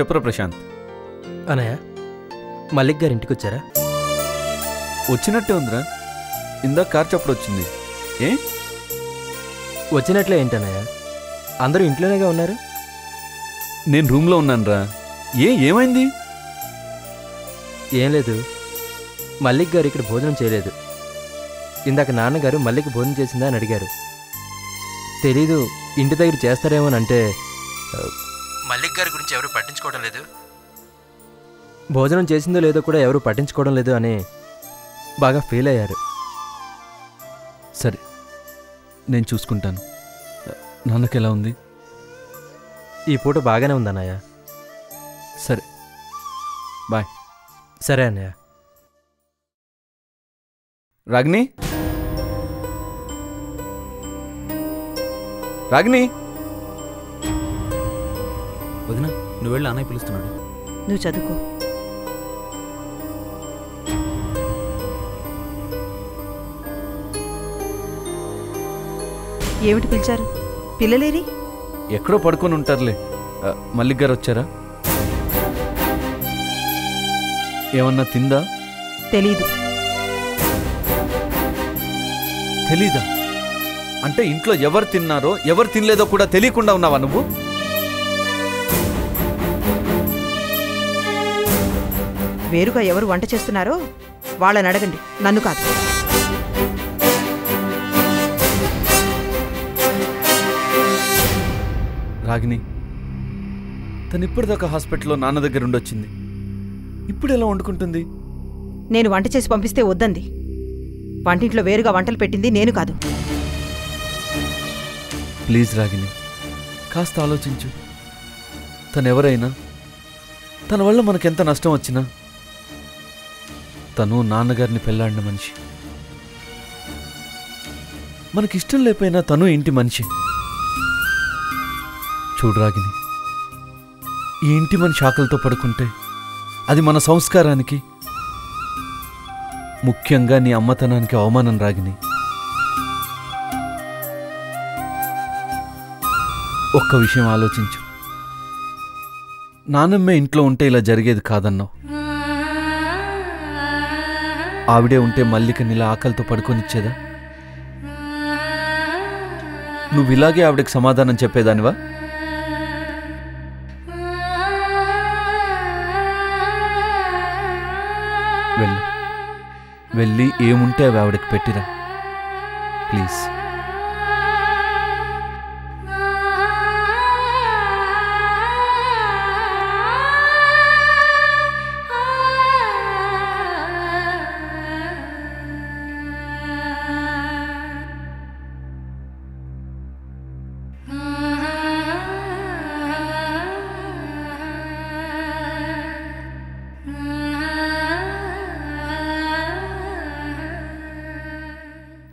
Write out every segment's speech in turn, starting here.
చెప్పరా ప్రశాంత్. అనయ్య, మల్లిక్ గారి ఇంటికి వచ్చారా? వచ్చినట్టే ఉందిరా, ఇందాక కార్ చప్పుడు వచ్చింది. ఏ వచ్చినట్లే ఏంటన్నయ్య? అందరూ ఇంట్లోనేగా ఉన్నారు. నేను రూమ్లో ఉన్నానురా. ఏమైంది? ఏం లేదు, మల్లిక్ గారు ఇక్కడ భోజనం చేయలేదు. ఇందాక నాన్నగారు మల్లిక్ భోజనం చేసిందా అని అడిగారు. తెలీదు, ఇంటి దగ్గర చేస్తారేమోని అంటే మల్లిక్ గారి గురించి ఎవరు పట్టించుకోవడం లేదు, భోజనం చేసిందో లేదో కూడా ఎవరు పట్టించుకోవడం లేదు అని బాగా ఫీల్ అయ్యారు. సరే, నేను చూసుకుంటాను. నాన్నకి ఎలా ఉంది? ఈ పూట బాగానే ఉందన్నయ్య. సరే, బాయ్. సరే అన్నయ్య. రాగిని, రాగిని. వదినా, నువ్వు వెళ్ళి అన్నయ్య పిలుస్తున్నాడు. నువ్వు చదువుకో. ఏమిటి పిలిచారు? పిల్లలేరి? ఎక్కడో పడుకొని ఉంటారులే. మల్లిక్ గారు వచ్చారా? ఏమన్నా తిందా? తెలీదు. తెలీదా? అంటే ఇంట్లో ఎవరు తిన్నారో ఎవరు తినలేదో కూడా తెలియకుండా ఉన్నావా నువ్వు? వేరుగా ఎవరు వంట చేస్తున్నారో వాళ్ళని అడగండి, నన్ను కాదు. రాగిని, తను ఇప్పటిదాకా హాస్పిటల్లో నాన్న దగ్గర ఉండొచ్చింది. ఇప్పుడు ఎలా వండుకుంటుంది? నేను వంట చేసి పంపిస్తే వద్దంది. వంటింట్లో వేరుగా వంటలు పెట్టింది నేను కాదు. ప్లీజ్ రాగిని, కాస్త ఆలోచించు. తనెవరైనా, తన వల్ల మనకెంత నష్టం వచ్చినా తను నాన్నగారిని పెళ్ళాడిన మనిషి. మనకిష్టం లేకపోయినా తను ఇంటి మనిషి. చూడు రాగిని, ఈ ఇంటి మనిషి ఆకలితో పడుకుంటే అది మన సంస్కారానికి, ముఖ్యంగా నీ అమ్మతనానికి అవమానం. రాగిని, ఒక్క విషయం ఆలోచించు. నానమ్మే ఇంట్లో ఉంటే ఇలా జరిగేది కాదన్నావు. ఆవిడే ఉంటే మల్లికని ఇలా ఆకలితో పడుకొనిచ్చేదా? నువ్వు ఇలాగే ఆవిడకి సమాధానం చెప్పేదానివా? వెళ్ళి ఏముంటే అవి ఆవిడకి పెట్టిరా ప్లీజ్.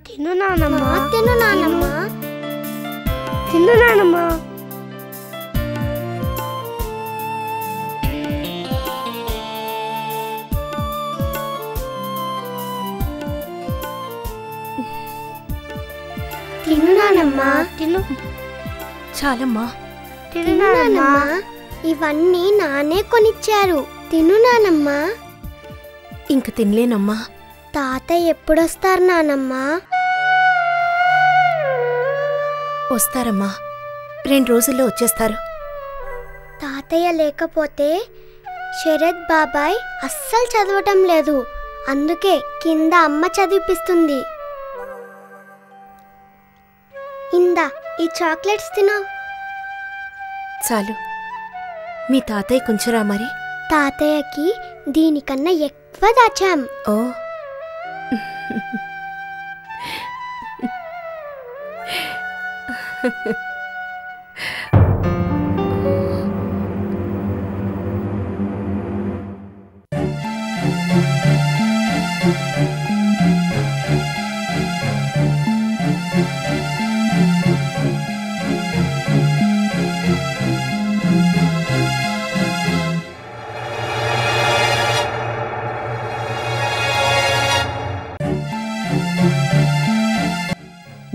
తిను నానమ్మా, తిను నానమ్మా, తిను నానమ్మా. తిను నానమ్మా, తిను. చాలమ్మా, తిను నానమ్మా. ఇవన్నీ నానే కొనిచ్చారు. తిను నానమ్మా. ఇంక తినలేనమ్మా. తాతయ్య ఎప్పుడొస్తారు నానమ్మా? వస్తారమ్మా, 2 రోజుల్లో వచ్చేస్తారు. తాతయ్య లేకపోతే శరత్ బాబాయ్ అస్సలు చదవటం లేదు. అందుకే కింద అమ్మ చదివిపిస్తుంది. ఇందా ఈ చాక్లెట్స్ తిను. చాలు. మీ తాతయ్య కొంచెరా మరి? తాతయ్యకి దీనికన్నా ఎక్కువ దాచాం. ఓ,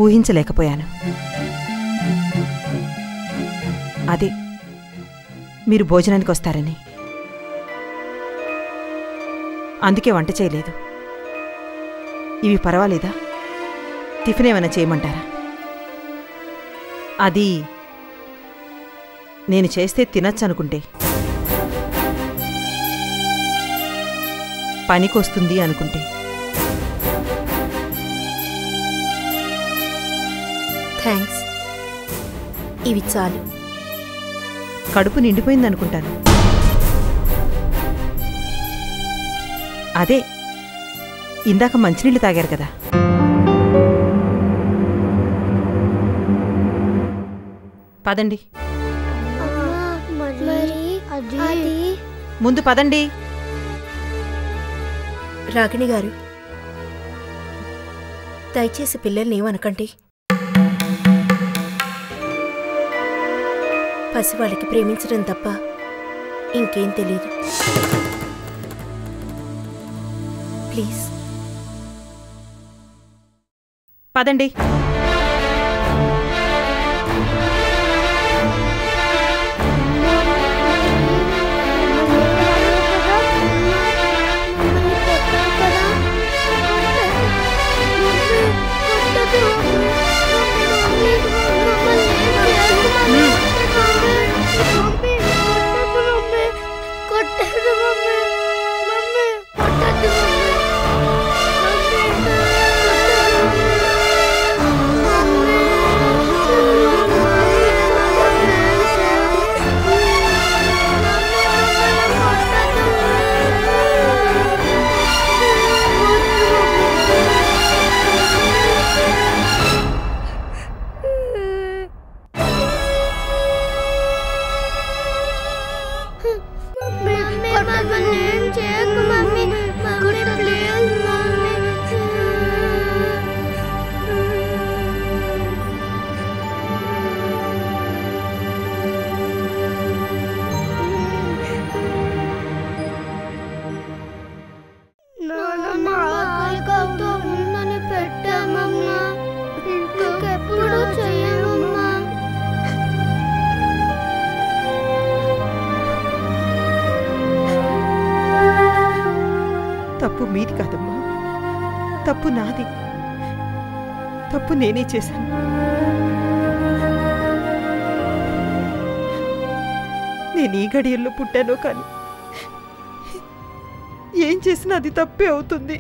ఊహించలేకపోయాను. అదే మీరు భోజనానికి వస్తారని. అందుకే వంట చేయలేదు. ఇవి పర్వాలేదా? టిఫిన్ ఏమైనా చేయమంటారా? అది నేను చేస్తే తినచ్చు అనుకుంటే, పనికొస్తుంది అనుకుంటే. థ్యాంక్స్. ఇవి చాలు. కడుపు నిండిపోయిందనుకుంటాను. అదే ఇందాక మంచినీళ్ళు తాగారు కదా. పదండి. ముందు పదండి. రాగిణి గారు, దయచేసి పిల్లల్ని ఏమనకండి. పసివాళ్ళకి ప్రేమించడం తప్ప ఇంకేం తెలీదు. ప్లీజ్ పదండి. తప్పు మీది కాదమ్మా, తప్పు నాది. తప్పు నేనే చేశాను. నేను ఈ గడియల్లో పుట్టానో కానీ ఏం చేసినా అది తప్పే అవుతుంది.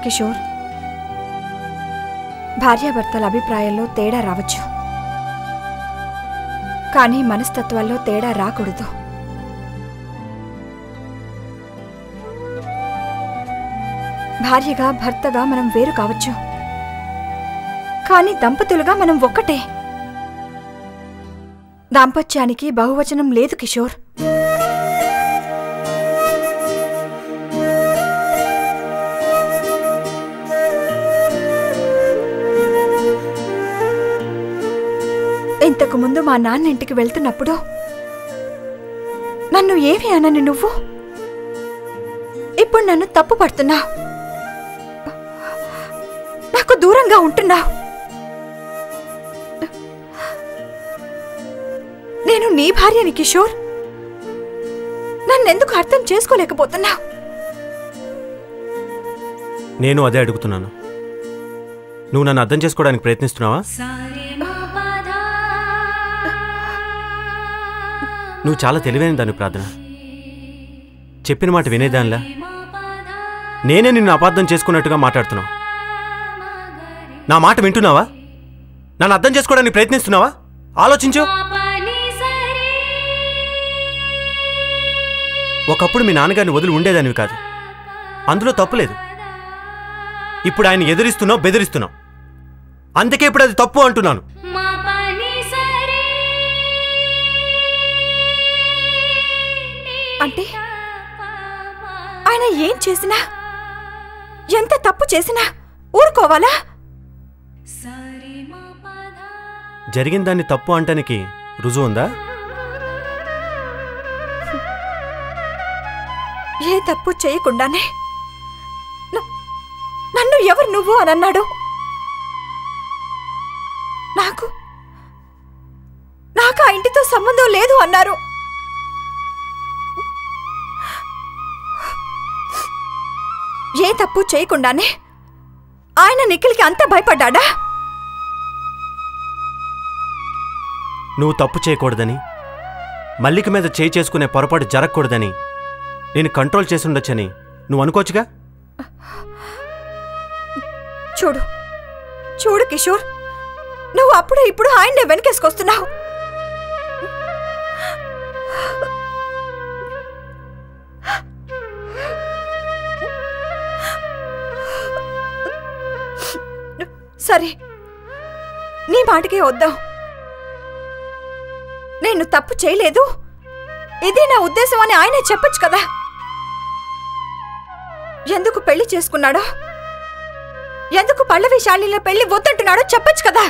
కిషోర్, భార్యాభర్తల అభిప్రాయాల్లో తేడా రావచ్చు, కానీ మనస్తత్వాల్లో తేడా రాకూడదు. భార్యగా భర్తగా మనం వేరు కావచ్చు, కానీ దంపతులుగా మనం ఒక్కటే. దాంపత్యానికి బహువచనం లేదు కిషోర్. ఇంతకుముందు మా నాన్న ఇంటికి వెళ్తున్నప్పుడు నన్ను ఏమి అనని నువ్వు ఇప్పుడు నన్ను తప్పు పడుతున్నావు, నాకు దూరంగా ఉంటున్నావు. నేను నీ భార్యని కిషోర్, నన్నెందుకు అర్థం చేసుకోలేకపోతున్నావు? నేను అదే అడుగుతున్నాను. నువ్వు నన్ను అర్థం చేసుకోవడానికి ప్రయత్నిస్తున్నావా? నువ్వు చాలా తెలివైన దాన్ని ప్రార్థన. చెప్పిన మాట వినేదానిలా నేనే నిన్ను అపార్థం చేసుకున్నట్టుగా మాట్లాడుతున్నావు. నా మాట వింటున్నావా? నన్ను అర్థం చేసుకోవడానికి ప్రయత్నిస్తున్నావా? ఆలోచించు. ఒకప్పుడు మీ నాన్నగారిని వదిలి ఉండేదానివి కాదు, అందులో తప్పులేదు. ఇప్పుడు ఆయన ఎదిరిస్తున్నావు, బెదిరిస్తున్నావు. అందుకే ఇప్పుడు అది తప్పు అంటున్నాను. అంటే ఆయన ఏం చేసినా, ఎంత తప్పు చేసినా ఊరుకోవాలా? జరిగిన దాన్ని తప్పు అంటానికి రుజువు ఉందా? ఏ తప్పు చేయకుండానే నన్ను ఎవరు నువ్వు అని అన్నాడు. నాకు ఆ ఇంటితో సంబంధం లేదు అన్నారు. ఏ తప్పు చేయకుండానే ఆయన నిఖిల్కి అంత భయపడ్డా? నువ్వు తప్పు చేయకూడదని, మల్లిక మీద చేయి చేసుకునే పొరపాటు జరగకూడదని నేను కంట్రోల్ చేసి ఉండొచ్చని నువ్వు అనుకోవచ్చుగా? చూడు చూడు కిషోర్, నువ్వు అప్పుడు ఇప్పుడు ఆయన్నే వెనకేసుకొస్తున్నావు. సరే, నీ మాటకే వద్దాం. నేను తప్పు చేయలేదు, ఇదే నా ఉద్దేశం అని ఆయనే చెప్పొచ్చు కదా. ఎందుకు పెళ్లి చేసుకున్నాడో, ఎందుకు పల్లవి శాలిలో పెళ్లి వద్దంటున్నాడో చెప్పొచ్చు కదా.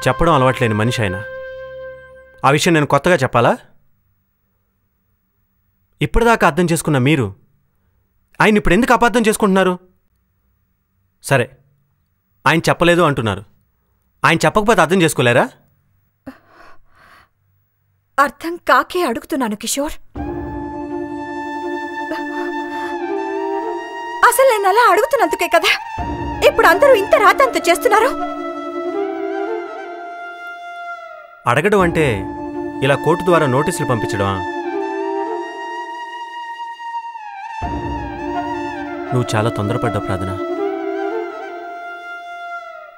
చెప్పడం అలవాట్లేని మనిషి ఆయన. ఆ విషయం నేను కొత్తగా చెప్పాలా? ఇప్పటిదాకా అర్థం చేసుకున్న మీరు ఆయన ఇప్పుడు ఎందుకు అపార్థం చేసుకుంటున్నారు? సరే, ఆయన చెప్పలేదు అంటున్నారు. ఆయన చెప్పకపోతే అర్థం చేసుకోలేరా? అర్థం కాకే అడుగుతున్నాను కిషోర్. అసలు నేను అలా అడుగుతున్నందుకే కదా ఇప్పుడు అందరూ ఇంత రాతంత చేస్తున్నారు. అడగడం అంటే ఇలా కోర్టు ద్వారా నోటీసులు పంపించడమా? నువ్వు చాలా తొందరపడ్డావు ప్రార్థన.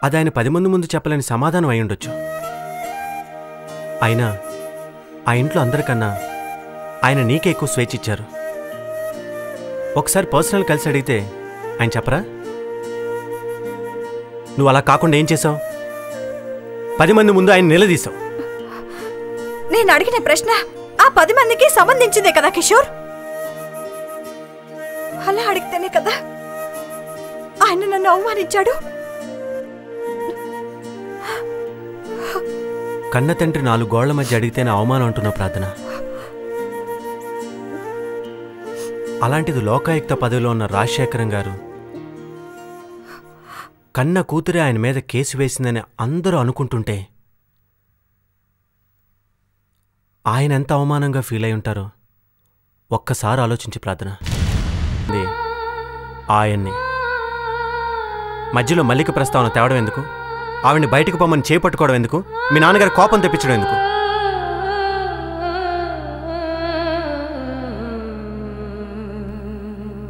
అది ఆయన 10 మంది ముందు చెప్పలేని సమాధానం అయి ఉండొచ్చు. అయినా ఆ ఇంట్లో అందరికన్నా ఆయన నీకే ఎక్కువ స్వేచ్ఛ ఇచ్చారు. ఒకసారి పర్సనల్ కలిసి అడిగితే ఆయన చెప్పరా? నువ్వు అలా కాకుండా ఏం చేసావు? 10 మంది ముందు ఆయన నిలదీశావు. నేను అడిగిన ప్రశ్న ఆ 10 మందికి సంబంధించిందే కదా కిషోర్. అలా అడిగితేనే కదా ఆయన నన్ను అవమానించాడు. కన్న తండ్రి 4 గోళ్ల మధ్య అడిగితేనే అవమానం అంటున్న ప్రార్థన. అలాంటిది లోకాయుక్త పదవిలో ఉన్న రాజశేఖరం గారు కన్న కూతురే ఆయన మీద కేసు వేసిందని అందరూ అనుకుంటుంటే ఆయన ఎంత అవమానంగా ఫీల్ అయి ఉంటారో ఒక్కసారి ఆలోచించి ప్రార్థన. ఆయన్ని మధ్యలో మల్లిక ప్రస్తావన తేవడం ఎందుకు? ఆవిడ్ని బయటకు పొమ్మని చేపట్టుకోవడం ఎందుకు? మీ నాన్నగారి కోపం తెప్పించడం ఎందుకు?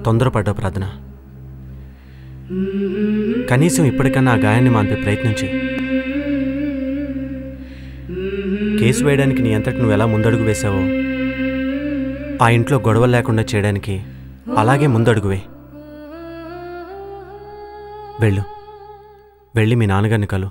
తొందరపడ్డా ప్రార్థన. కనీసం ఇప్పటికన్నా ఆ గాయాన్ని మాన్పే ప్రయత్నించి కేసు వేయడానికి నీ అంతటి నువ్వు ఎలా ముందడుగు వేశావో ఆ ఇంట్లో గొడవలు లేకుండా చేయడానికి అలాగే ముందడుగువే. వెళ్ళి మీ నాన్నగారిని కలు.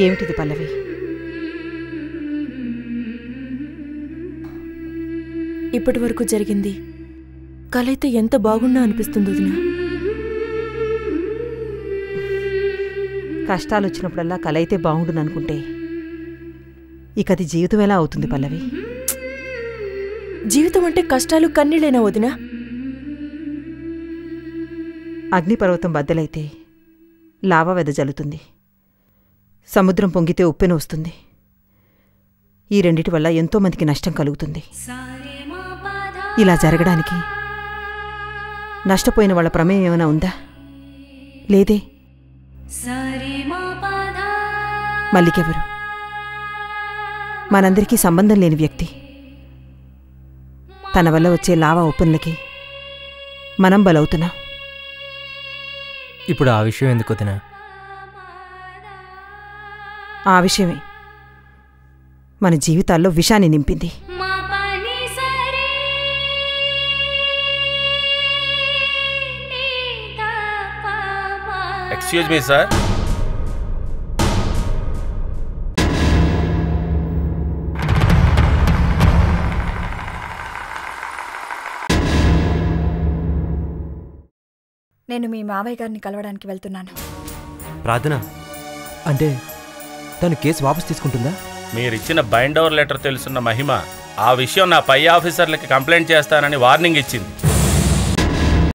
ఏమిటిది పల్లవి? ఇప్పటి వరకు జరిగింది కలైతే ఎంత బాగున్నా అనిపిస్తుంది వదిన. కష్టాలు వచ్చినప్పుడల్లా కలైతే బాగుండును అనుకుంటే ఇక అది జీవితం ఎలా అవుతుంది పల్లవి? జీవితం అంటే కష్టాలు కన్నీళ్ళేనా వదిన? అగ్నిపర్వతం బద్దలైతే లావా వెదజల్లుతుంది, సముద్రం పొంగితే ఉప్పెన వస్తుంది. ఈ రెండిటి వల్ల ఎంతోమందికి నష్టం కలుగుతుంది. ఇలా జరగడానికి నష్టపోయిన వాళ్ళ ప్రమేయం ఏమైనా ఉందా? లేదే. మల్లికెవరు? మనందరికీ సంబంధం లేని వ్యక్తి. తన వల్ల వచ్చే లావా ఉప్పెనలకి మనం బలవుతున్నాం. ఇప్పుడు ఆ విషయం ఎందుకు వదినా? ఆ విషయమే మన జీవితాల్లో విషాన్ని నింపింది. Excuse me sir. నేను మీ మావయ్య గారిని కలవడానికి వెళ్తున్నాను. ప్రార్థన అంటే తను కేసు వాపసు తీసుకుంటుందా? మీరిచ్చిన బైండ్ ఓవర్ లెటర్ తెలుసున్న మహిమ ఆ విషయం నా పై ఆఫీసర్లకి కంప్లైంట్ చేస్తానని వార్నింగ్ ఇచ్చింది.